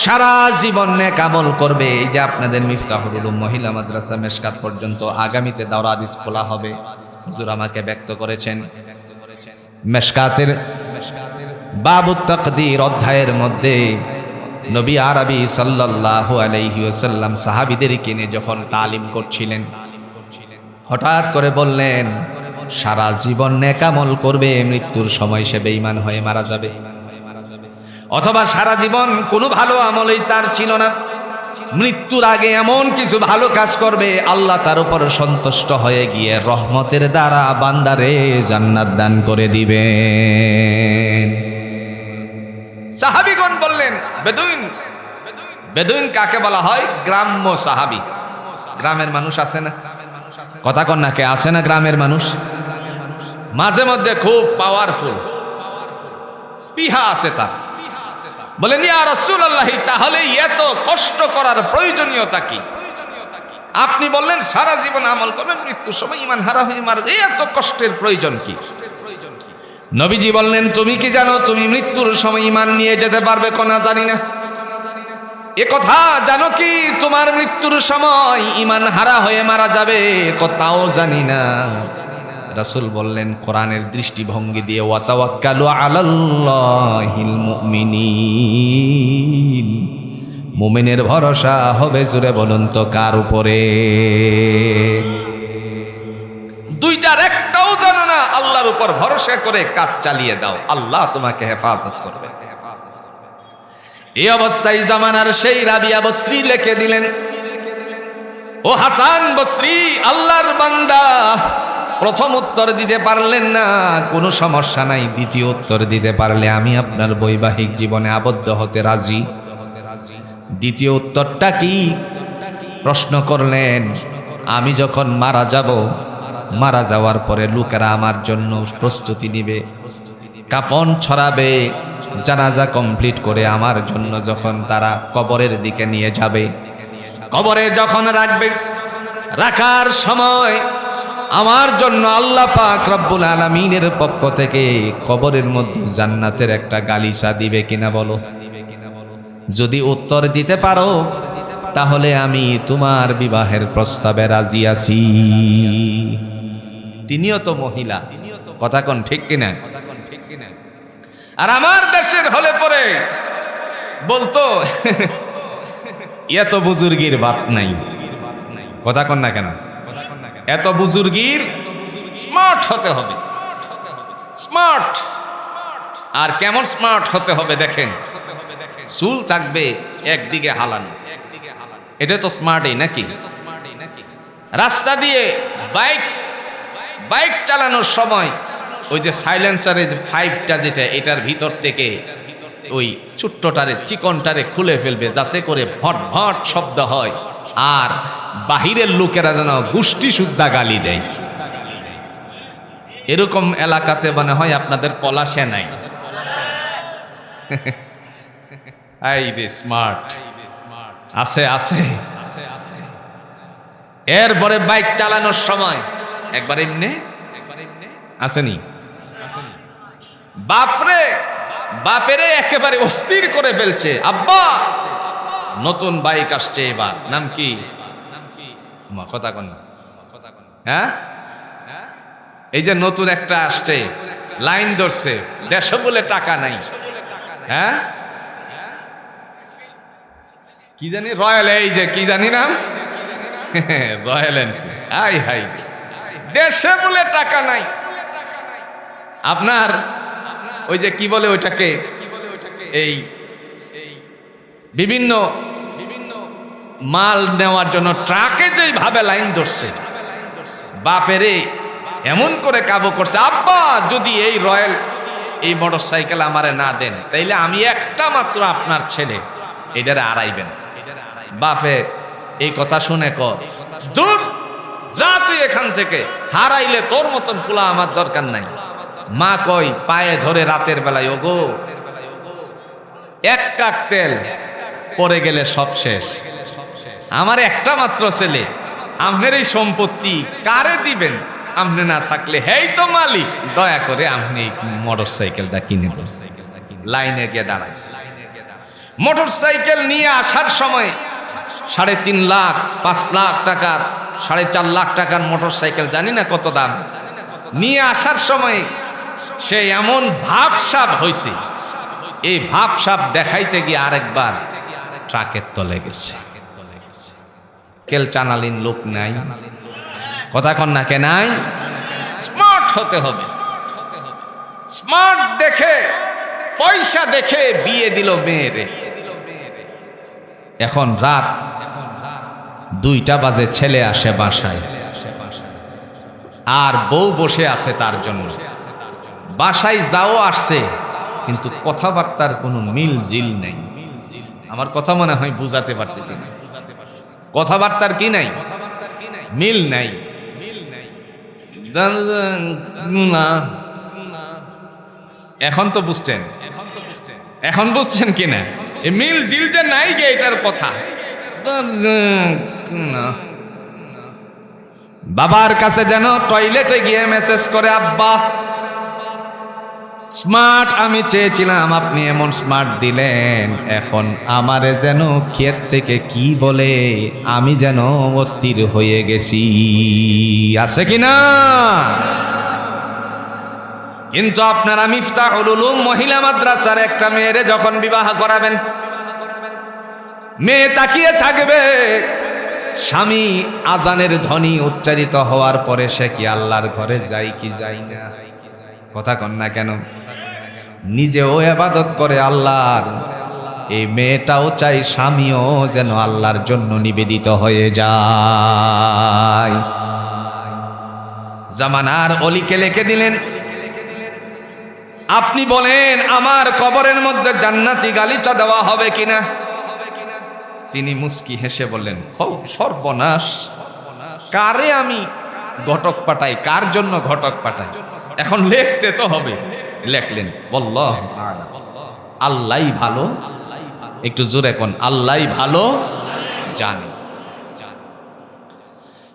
সারা জীবন নেক আমল করবে। এই যে আপনাদের মিফতাহুল উলুম মহিলা মাদ্রাসা মিশকাত পর্যন্ত আগামীতে দাওরা হাদিস খোলা হবে, হুজুর আমাকে ব্যক্ত করেছেন। মিশকাতের বাবু তাকদীর অধ্যায়ের মধ্যে নবী আরবি সাল্লাল্লাহু আলাইহি ওয়াসাল্লাম সাহাবীদেরকে নিয়ে যখন তালিম করছিলেন, হঠাৎ করে বললেন, সারা জীবন নেক আমল করবে, মৃত্যুর সময় সে বেঈমান হয়ে মারা যাবে। অথবা সারা জীবন কোনো ভালো আমলই তার ছিল না, মৃত্যুর আগে এমন কিছু ভালো কাজ করবে, আল্লাহ তার উপর সন্তুষ্ট হয়ে গিয়ে রহমতের দ্বারা বান্দারে জান্নাত দান করে দিবেন। সাহাবীগণ বললেন, বেদুইন। বেদুইন কাকে বলা হয়? গ্রাম্য সাহাবী। গ্রামের মানুষ আছে না, কথা কন না, কে আছে না গ্রামের মানুষ? মাঝে মধ্যে খুব পাওয়ারফুল, স্পৃহা আছে তার। বলেন, ইয়া রাসূলুল্লাহ, তাহলে এত কষ্ট করার প্রয়োজনীয়তা কি? আপনি বললেন সারা জীবন আমল করবেন, মৃত্যুর সময় ঈমান হারা হয়ে মারা যাবে, এত কষ্টের প্রয়োজন কি? নবীজি বললেন, তুমি কি জানো তুমি মৃত্যুর সময় ঈমান নিয়ে যেতে পারবে কোনা? জানি না। এ কথা জানো কি তোমার মৃত্যুর সময় ঈমান হারা হয়ে মারা যাবে? তাও জানি না। রাসূল বললেন, কোরআনের দৃষ্টিভঙ্গি দিয়ে, ওয়াতাওয়াক্কালু আলাল্লাহিল মুমিনিন, মুমিনের ভরসা হবে, জোরে বলুন তো কার উপরে? দুইটার একটাও জানো না, আল্লাহর উপর ভরসা করে কাজ চালিয়ে দাও, আল্লাহ তোমাকে হেফাজত করবে। এই অবস্থায় জামানার সেই রাবিয়া বসরি লিখে দিলেন, ও হাসান বসরি, আল্লাহর বান্দা, প্রথম উত্তর দিতে পারলেন না, কোনো সমস্যা নাই, দ্বিতীয় উত্তর দিতে পারলে আমি আপনার বৈবাহিক জীবনে আবদ্ধ হতে রাজি। দ্বিতীয় উত্তরটা কি? প্রশ্ন করলেন, আমি যখন মারা যাব, মারা যাওয়ার পরে লোকেরা আমার জন্য প্রস্তুতি নিবে, কাফন ছড়াবে, জানাজা কমপ্লিট করে আমার জন্য যখন তারা কবরের দিকে নিয়ে যাবে, কবরে যখন রাখবে, রাখার সময় আমার জন্য আল্লাহ পাক রব্বুল আলামিনের পক্ষ থেকে কবরের মধ্যে জান্নাতের একটা গালিচা দিবে কিনা বলো? যদি উত্তর দিতে পারো, তাহলে আমি তোমার বিবাহের প্রস্তাবে রাজি আছি। তিনিও তো মহিলা, কথা কোন ঠিক কিনা? আর আমার দেশের হলে পরে বলতো, এত বুজুর্গির বাত নাই, কথা কোন না কেন? এত বুজুর্গির স্মার্ট হতে হবে, স্মার্ট। আর কেমন স্মার্ট হতে হবে দেখেন, চুল থাকবে একদিকে হালানো, এটা তো স্মার্টই নাকি? রাস্তা দিয়ে বাইক চালানোর সময় ওই যে সাইলেন্সারের পাইপটা যেটা, এটার ভিতর থেকে ওই ছোট্টটারে চিকনটারে খুলে ফেলবে, যাতে করে ভট ভট শব্দ হয়, আর বাহিরের লোকেরা যেন গোষ্ঠী শুদ্ধা গালি দেয়। এরকম এলাকাতে মনে হয় আপনাদের পলাশে নাই। এই রে স্মার্ট আছে, আছে। এরপরে বাইক চালানোর সময় একবার এমনি আসেনি, বাপরে বাপেরে একেবারে অস্থির করে ফেলছে, আব্বা নতুন বাইক আসছে, এবার নাম কি? কথা কন, হ্যাঁ, এই যে নতুন একটা আসছে, লাইন ধরছে, দেড়শো বলে টাকা নাই, হ্যাঁ, কি জানি রয়্যাল, এই যে কি জানি নাম, রয়্যাল এনফিল্ড। হাই হাই, দেশে বলে টাকা নাই। আপনার ওই যে কি বলে ওইটাকে, এই বিভিন্ন মাল নেওয়ার জন্য ট্রাকে যেভাবে লাইন ধরছে, বাপেরে এমন করে কাবু করছে, আব্বা যদি এই রয়্যাল এই মোটর সাইকেল আমারে না দেন, তাইলে আমি একটা মাত্র আপনার ছেলে, এটারে আড়াইবেন। বাপে এই কথা শুনে দূর যা, তুই এখান থেকে, হারাইলে তোর মতন পোলা আমার দরকার নাই। মা কই পায়ে ধরে রাতের বেলায়, ওগো এক কাক তেল পরে গেলে সব শেষ, আমার একটা মাত্র ছেলে, আপনার এই সম্পত্তি কারে দিবেন? আপনি না থাকলে হেই তো মালিক, দয়া করে আপনি মোটর সাইকেলটা কিনে দেন। লাইনে গিয়ে দাঁড়াইছে, মোটর সাইকেল নিয়ে আসার সময় 3.5 লাখ 5 লাখ টাকার 4.5 লাখ টাকার মোটর সাইকেল, জানি না কত দাম, নিয়ে আসার সময় সে এমন ভাবসাব হয়েছে, এই ভাবসাব দেখাইতে গিয়ে আরেকবার ট্রাকের তলে গেছে। কেল চানালিন লোক নাই, কথা কন না কে নাই? স্মার্ট হতে হবে। স্মার্ট দেখে, পয়সা দেখে বিয়ে দিল মেয়েরে। এখন রাত 2টা বাজে, ছেলে আসে বাসায়, আর বউ বসে আছে তার জন্য। বাসায় যাও আসছে, কিন্তু কথাবার্তার কোনো মিল জিল নেই। আমার কথা মনে হয় বুঝাতে পারতেছি না। কথাবার্তার কি নাই? মিল নাই। না, এখন তো বুঝছেন, এখন বুঝছেন কিনা? মিল জিল যে নাই গে, এটার কথা। বাবার কাছে যেন টয়লেটে গিয়ে মেসেজ করে, আব্বা স্মার্ট আমি চেয়েছিলাম, আপনি এমন স্মার্ট দিলেন, এখন আমারে যেন ক্ষেত থেকে কি বলে আমি যেন অস্থির হয়ে গেছি। আছে কিনা? কিন্তু আপনারা মিফতাহুল উলুম মহিলা মাদ্রাসার একটা মেয়েরে যখন বিবাহ করাবেন, মেয়ে তাকিয়ে থাকবে স্বামী আজানের ধ্বনি উচ্চারিত হওয়ার পরে সে কি আল্লাহর ঘরে যায় কি যায় না। কথা কন না কেন? নিজেও ইবাদত করে আল্লাহর, এই মেয়েটাও চাই স্বামীও যেন আল্লাহর জন্য নিবেদিত হয়ে যায়। জামানার অলিকে লিখে দিলেন, আপনি বলেন আমার কবরের মধ্যে জান্নাতি গালিচা দেওয়া হবে কিনা? তিনি মুস্কি হেসে বললেন, সর্বনাশ, কারে আমি ঘটক পাঠাই, কার জন্য ঘটক পাঠাই? এখন লিখতে তো হবে। লেখলেন, বল্লাহ আল্লাহ ভালো, একটু জোরে কোন, আল্লাহ ভালো জানে।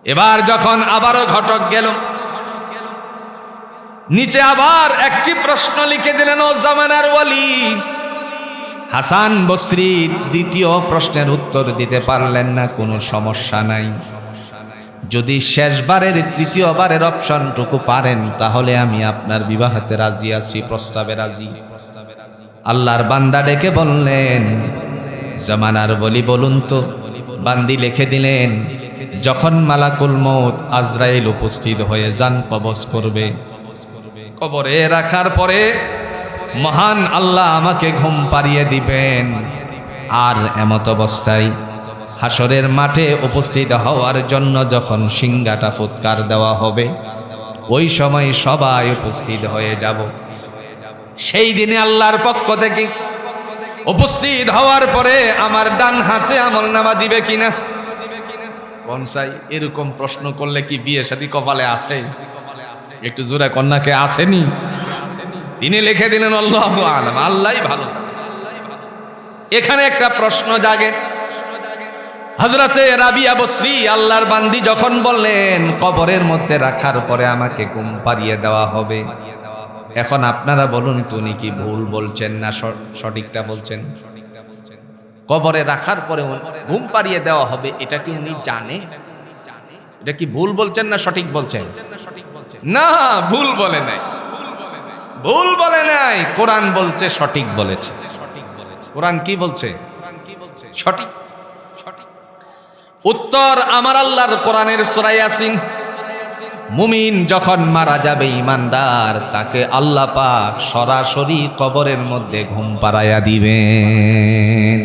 এবার যখন আবারও ঘটক গেল, নিচে আবার একটি প্রশ্ন লিখে দিলেন, ও জামানার ওয়ালি। হাসান বসরি দ্বিতীয় প্রশ্নের উত্তর দিতে পারলেন না, কোনো সমস্যা নাই। যদি শেষবারের তৃতীয়বারের অপশনটুকু পারেন, তাহলে আমি আপনার বিবাহতে রাজি আছি, প্রস্তাবে রাজি। আল্লাহর বান্দা ডেকে বললেন, জামানার ওয়ালি বলুন তো। বান্দি লিখে দিলেন, যখন মালাকুল মউত আজরাইল উপস্থিত হয়ে যান কবজ করবে, কবরে রাখার পরে মহান আল্লাহ আমাকে ঘুম পাড়িয়ে দিবেন, আর এমত অবস্থায় হাসরের মাঠে উপস্থিত হওয়ার জন্য যখন সিংহাটা ফুৎকার দেওয়া হবে, ওই সময় সবাই উপস্থিত হয়ে যাব। সেই দিনে আল্লাহর পক্ষ থেকে উপস্থিত হওয়ার পরে আমার ডান হাতে আমলনামা দিবে কিনা? কোন সাই এরকম প্রশ্ন করলে কি বিয়ে শাদী কপালে আছে? একটু জোরে কন্যাকে আসেনি? তিনি লিখে দিলেন, আল্লাহু আলাম, আল্লাহই ভালো জানে। এখানে একটা প্রশ্ন জাগে। হযরতে রাবিয়া বসরি আল্লাহর বান্দি যখন বললেন কবরের মধ্যে রাখার পরে আমাকে ঘুম পাড়িয়ে দেওয়া হবে, এখন আপনারা বলুন তো উনি কি ভুল বলছেন না সঠিকটা বলছেন? কবরে রাখার পরে ঘুম পাড়িয়ে দেওয়া হবে, এটা কি উনি জানে? এটা কি ভুল বলছেন না সঠিক বলছেন? না, ভুল বলে নাই, ভুল বলে নাই। কোরআন বলছে সঠিক বলেছে। কোরআন কি বলছে? সঠিক। উত্তর আমার আল্লাহর কোরআনের সূরা ইয়াসিন। মুমিন যখন মারা যাবে ঈমানদার, তাকে আল্লাহ পাক সরাসরি কবরের মধ্যে ঘুম পাড়াইয়া দিবেন।